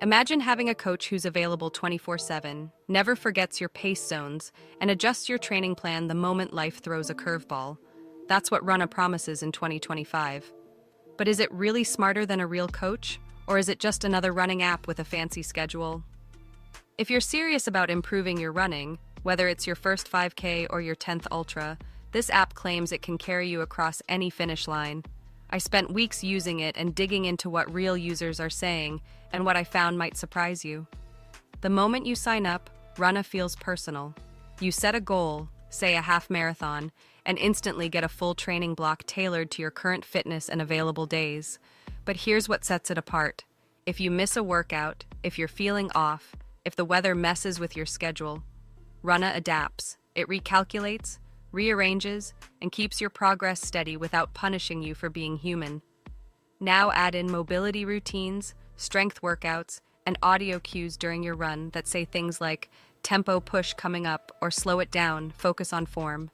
Imagine having a coach who's available 24/7, never forgets your pace zones, and adjusts your training plan the moment life throws a curveball. That's what Runna promises in 2025. But is it really smarter than a real coach? Or is it just another running app with a fancy schedule? If you're serious about improving your running, whether it's your first 5K or your 10th Ultra, this app claims it can carry you across any finish line. I spent weeks using it and digging into what real users are saying, and what I found might surprise you. The moment you sign up, Runna feels personal. You set a goal, say a half marathon, and instantly get a full training block tailored to your current fitness and available days. But here's what sets it apart. If you miss a workout, if you're feeling off, if the weather messes with your schedule, Runna adapts. It recalculates, rearranges, and keeps your progress steady without punishing you for being human. Now add in mobility routines, strength workouts, and audio cues during your run that say things like tempo push coming up or slow it down, focus on form.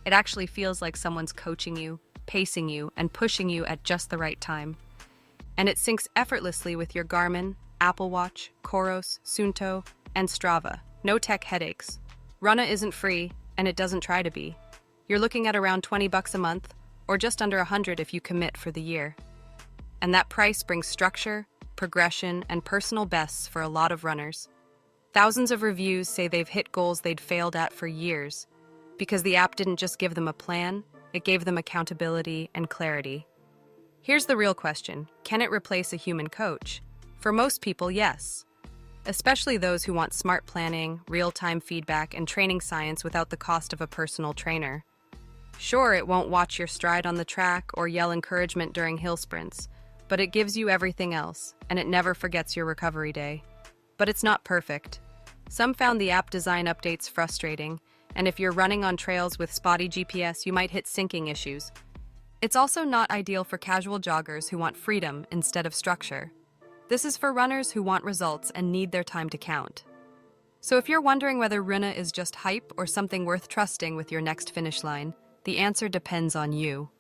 It actually feels like someone's coaching you, pacing you, and pushing you at just the right time. And it syncs effortlessly with your Garmin, Apple Watch, Coros, Suunto, and Strava. No tech headaches. Runna isn't free, and it doesn't try to be. You're looking at around $20 a month, or just under $100 if you commit for the year. And that price brings structure, progression, and personal bests for a lot of runners. Thousands of reviews say they've hit goals they'd failed at for years, because the app didn't just give them a plan, it gave them accountability and clarity. Here's the real question: can it replace a human coach? For most people, yes. Especially those who want smart planning, real-time feedback, and training science without the cost of a personal trainer. Sure, it won't watch your stride on the track or yell encouragement during hill sprints, but it gives you everything else, and it never forgets your recovery day. But it's not perfect. Some found the app design updates frustrating, and if you're running on trails with spotty GPS, you might hit syncing issues. It's also not ideal for casual joggers who want freedom instead of structure. This is for runners who want results and need their time to count. So if you're wondering whether Runna is just hype or something worth trusting with your next finish line, the answer depends on you.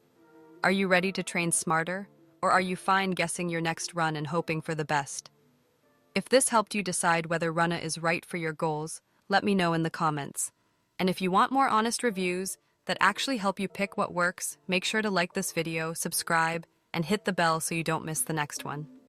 Are you ready to train smarter, or are you fine guessing your next run and hoping for the best? If this helped you decide whether Runna is right for your goals, let me know in the comments. And if you want more honest reviews that actually help you pick what works, make sure to like this video, subscribe, and hit the bell so you don't miss the next one.